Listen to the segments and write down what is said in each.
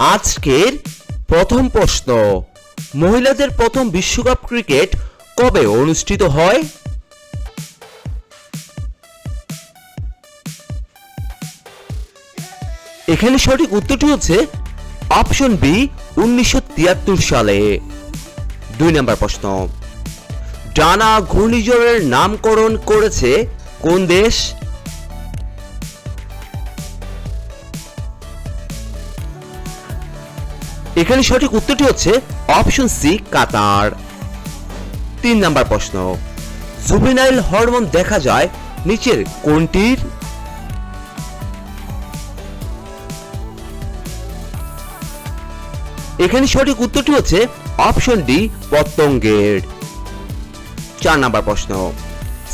আজকের প্রথম প্রশ্ন, মহিলাদের প্রথম বিশ্বকাপ ক্রিকেট কবে অনুষ্ঠিত হয়? এখানে সঠিক উত্তরটি হচ্ছে অপশন বি 1973 সালে। 2 নম্বর প্রশ্ন, ডানা ঘূর্ণিঝড়ের নামকরণ করেছে কোন দেশ? এখানে সঠিক উত্তরটি হচ্ছে অপশন সি কাতার। 3 নম্বর প্রশ্ন, জুভেনাইল হরমোন দেখা যায় নিচের কোনটির? এখানে সঠিক উত্তরটি হচ্ছে অপশন ডি পতঙ্গের। 4 নম্বর প্রশ্ন,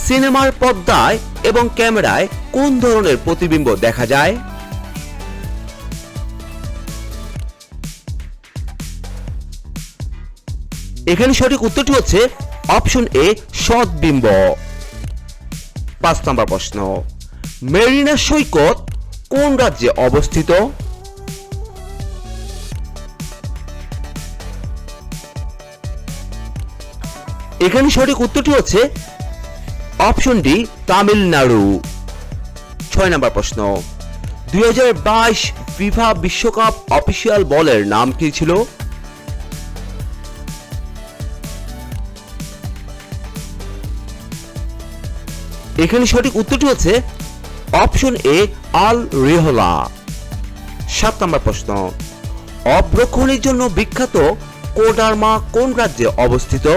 সিনেমার পর্দায় এবং ক্যামেরায় কোন ধরনের প্রতিবিম্ব দেখা যায়? এখানে সঠিক উত্তরটি হচ্ছে অপশন এ সৎবিম্ব। 5 নম্বর প্রশ্ন, মেরিনা সৈকত কোন রাজ্যে অবস্থিত? এখানে সঠিক উত্তরটি হচ্ছে অপশন ডি তামিলনাড়ু। 6 নম্বর প্রশ্ন, 2022 ফিফা বিশ্বকাপ অফিসিয়াল বলের নাম কি ছিল? এখানে সঠিক উত্তরটি হচ্ছে অপশন এ আল রিহলা। 7 নম্বর প্রশ্ন, অভ্রখনির জন্য বিখ্যাত কোডারমা কোন রাজ্যে অবস্থিত?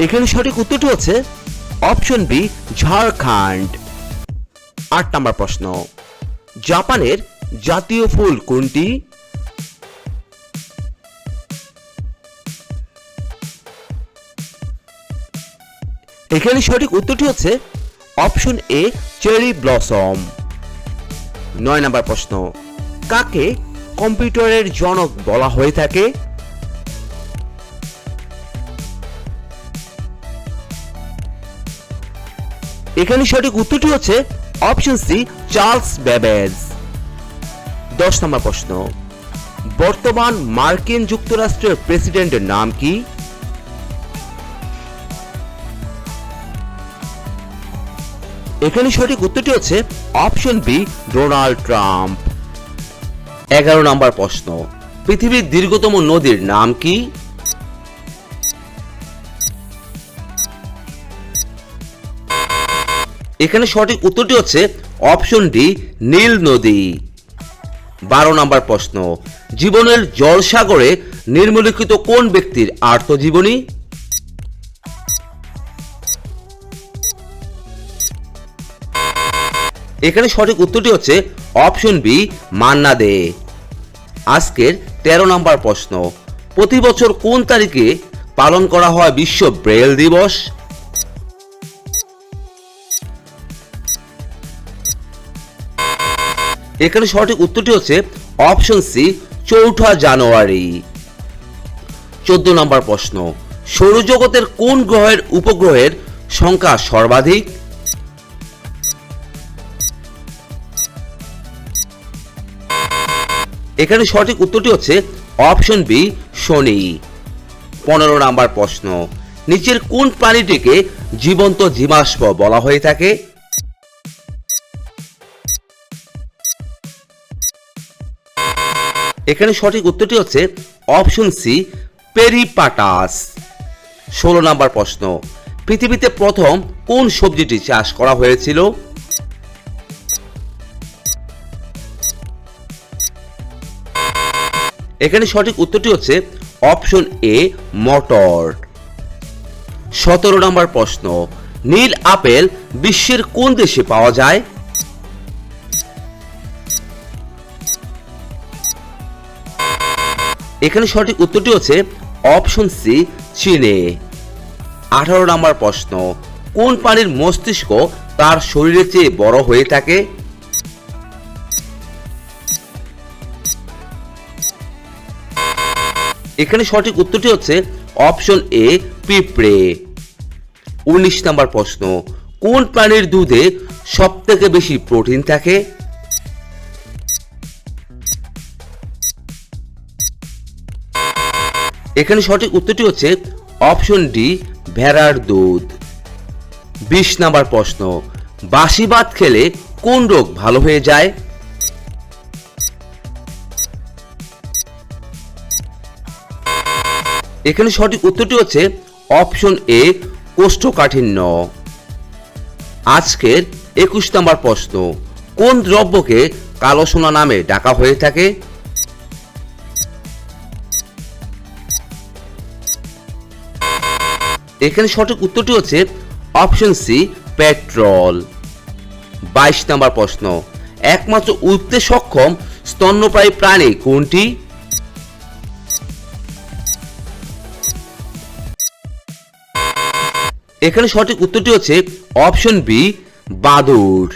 এখানে সঠিক উত্তরটি হচ্ছে অপশন বি ঝাড়খণ্ড। 8 নম্বর প্রশ্ন, জাপানের জাতীয় ফুল কোনটি? এখানে সঠিক উত্তরটি হচ্ছে অপশন এ চেরি ব্লসম। 9 নম্বর প্রশ্ন, কাকে কম্পিউটারের জনক বলা হয়ে থাকে? এখানে সঠিক উত্তরটি হচ্ছে অপশন সি চার্লস বেবেজ। 10 নম্বর প্রশ্ন, বর্তমান মার্কিন যুক্তরাষ্ট্রের প্রেসিডেন্টের নাম কি? এখানে সঠিক উত্তরটি হচ্ছে অপশন বি ডোনাল্ড ট্রাম্প। 11 নম্বর প্রশ্ন, পৃথিবীর দীর্ঘতম নদীর নাম কি? এখানে সঠিক উত্তরটি হচ্ছে অপশন ডি নীল নদী। 12 নম্বর প্রশ্ন, জীবনের জলসাগরে নিম্নলিখিত কোন ব্যক্তির আত্মজীবনী? এখানে সঠিক উত্তরটি হচ্ছে অপশন বি মান্না দে। আজকের 13 নম্বর প্রশ্ন, প্রতি বছর কোন তারিখে পালন করা হয় বিশ্ব ব্রেইল দিবস? এখানে সঠিক উত্তরটি হচ্ছে অপশন সি 4 জানুয়ারি। 14 নম্বর প্রশ্ন, সৌরজগতের কোন গ্রহের উপগ্রহের সংখ্যা সর্বাধিক? এখানে সঠিক উত্তরটি হচ্ছে অপশন বি শনি। 15 নম্বর প্রশ্ন, নিচের কোন প্রাণীটিকে জীবন্ত জীবাশ্ম বলা হয়ে থাকে? এখানে সঠিক উত্তরটি হচ্ছে অপশন সি পেরিপাটাস। 16 নম্বর প্রশ্ন, পৃথিবীতে প্রথম কোন সবজিটি চাষ করা হয়েছিল? এখানে সঠিক উত্তরটি হচ্ছে অপশন এ মটর। 17 নম্বর প্রশ্ন, নীল আপেল বিশ্বের কোন দেশে পাওয়া যায়? এখানে সঠিক উত্তরটি হচ্ছে অপশন সি চীনে। 18 নম্বর প্রশ্ন, কোন প্রাণীর মস্তিষ্ক তার শরীরের চেয়ে বড় হয়ে থাকে? এখানে সঠিক উত্তরটি হচ্ছে অপশন এ পিঁপড়ে। 19 নম্বর প্রশ্ন, কোন প্রাণীর দুধে সবথেকে বেশি প্রোটিন থাকে? এখানে সঠিক উত্তরটি হচ্ছে অপশন ডি, ভেড়ার দুধ। 20 নাম্বার প্রশ্ন, বাসি ভাত খেলে কোন রোগ ভালো হয়ে যায়? এখানে সঠিক উত্তরটি হচ্ছে অপশন এ, কোষ্ঠকাঠিন্য। আজকের 21 নম্বর প্রশ্ন, কোন দ্রব্যকে কালো সোনা নামে ডাকা হয়ে থাকে? এখানে সঠিক উত্তরটি হচ্ছে অপশন সি, পেট্রোল। 22 নম্বর প্রশ্ন, একমাত্র উড়তে সক্ষম স্তন্যপায়ী প্রাণী কোনটি? এখানে সঠিক উত্তরটি হচ্ছে অপশন বি, বাদুড়।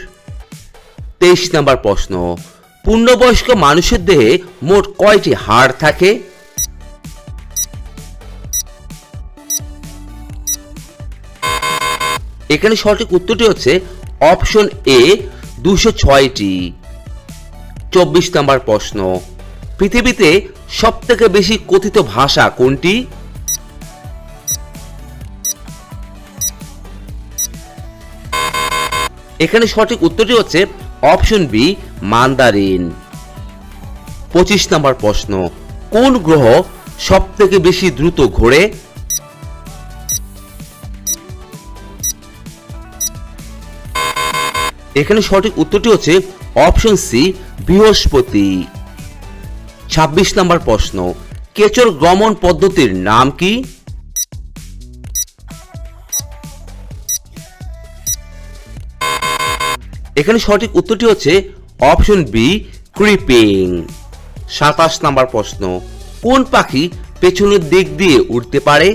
23 নম্বর প্রশ্ন, পূর্ণবয়স্ক মানুষের দেহে মোট কয়টি হাড় থাকে? এখানে সঠিক উত্তরটি হচ্ছে অপশন এ, 206টি। 24 নম্বর প্রশ্ন, পৃথিবীতে সবথেকে বেশি কথিত ভাষা কোনটি? এখানে সঠিক উত্তরটি হচ্ছে অপশন বি, মান্দারিন। 25 নম্বর প্রশ্ন, কোন গ্রহ সবথেকে বেশি দ্রুত ঘোরে? এখানে সঠিক উত্তরটি হচ্ছে অপশন সি, বৃহস্পতি। 26 নম্বর প্রশ্ন, কেঁচোর গমন পদ্ধতির নাম কি? এখানে সঠিক উত্তরটি হচ্ছে অপশন বি, ক্রিপিং। 27 নম্বর প্রশ্ন, কোন পাখি পেছনের দিক দিয়ে উড়তে পারে?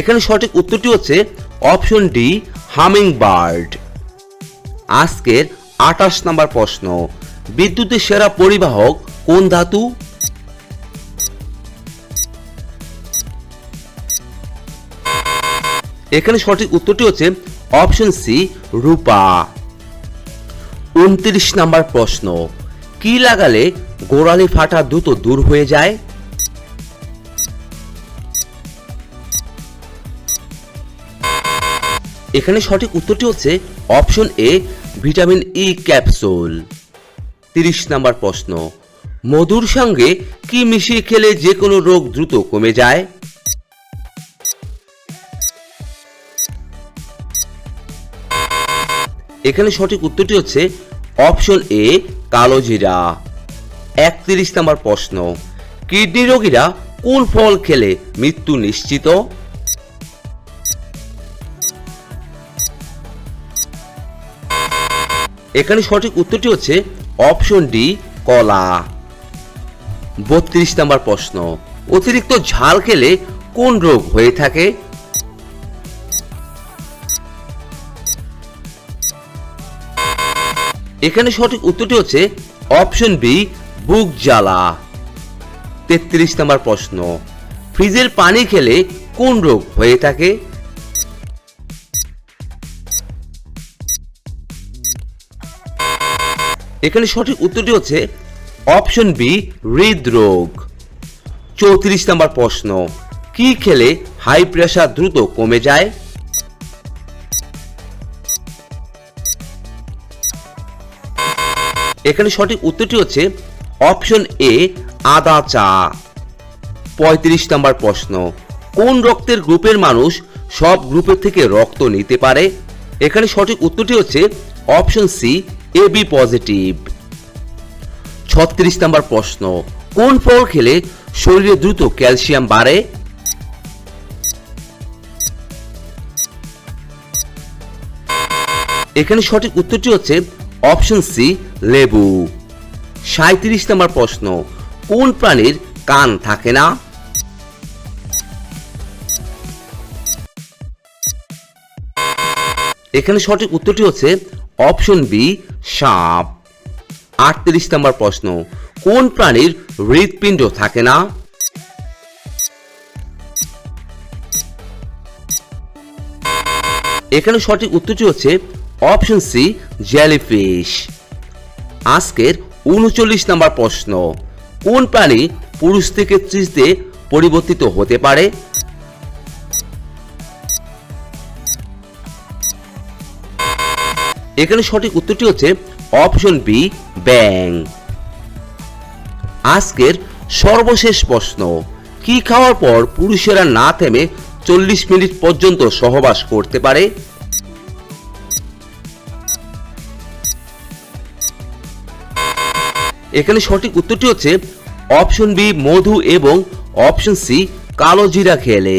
এখানে সঠিক উত্তরটি হচ্ছে অপশন ডি, হামিং বার্ড। আজকের 28 নম্বর প্রশ্ন, বিদ্যুতের সেরা পরিবাহক কোন ধাতু? এখানে সঠিক উত্তরটি হচ্ছে অপশন সি, রূপা। 29 নম্বর প্রশ্ন, কি লাগালে গোড়ালি ফাটা দ্রুত দূর হয়ে যায়? এখানে সঠিক উত্তরটি হচ্ছে option A, vitamin E capsule. 30 নম্বর প্রশ্ন, মধুর সঙ্গে কি মিশিয়ে খেলে যে কোনো রোগ দ্রুত কমে যায়? এখানে সঠিক উত্তরটি হচ্ছে অপশন এ, কালো জিরা। 31 নম্বর প্রশ্ন, কিডনি রোগীরা কোন ফল খেলে মৃত্যু নিশ্চিত? এখানে সঠিক উত্তরটি হচ্ছে অপশন ডি, কলা। 32 নম্বর প্রশ্ন, অতিরিক্ত ঝাল খেলে কোন রোগ হয়ে থাকে? এখানে সঠিক উত্তরটি হচ্ছে অপশন বি, বুক জ্বালা। 33 নম্বর প্রশ্ন, ফ্রিজের পানি খেলে কোন রোগ হয়ে থাকে? এখানে সঠিক উত্তরটি হচ্ছে অপশন বি, হৃদরোগ। 34 নম্বর প্রশ্ন, কি খেলে হাই প্রেসার দ্রুত কমে যায়? এখানে সঠিক উত্তরটি হচ্ছে অপশন এ, আদা চা। 35 নম্বর প্রশ্ন, কোন রক্তের গ্রুপের মানুষ সব গ্রুপের থেকে রক্ত নিতে পারে? এখানে সঠিক উত্তরটি হচ্ছে অপশন সি, এবি পজিটিভ। 36 নম্বর প্রশ্ন, কোন ফল খেলে শরীরে দ্রুত ক্যালসিয়াম বাড়ে? এখানে সঠিক উত্তরটি হচ্ছে অপশন সি, লেবু। 37 নম্বর প্রশ্ন, কোন প্রাণীর কান থাকে না? এখানে সঠিক উত্তরটি হচ্ছে অপশন বি, সাপ। 38 নম্বর প্রশ্ন, কোন প্রাণীর হৃৎপিণ্ড থাকে না? এখানে সঠিক উত্তরটি হচ্ছে অপশন সি, জেলিফিশ। আজকের 39 নম্বর প্রশ্ন, কোন প্রাণী পুরুষ থেকে স্ত্রীতে পরিবর্তিত হতে পারে? এখানে সঠিক উত্তরটি হচ্ছে অপশন বি, ব্যাং। আজকের সর্বশেষ প্রশ্ন, কি খাওয়ার পর পুরুষেরা না থেমে 40 মিনিট পর্যন্ত সহবাস করতে পারে? এখানে সঠিক উত্তরটি হচ্ছে অপশন বি, মধু এবং অপশন সি, কালো জিরা খেলে।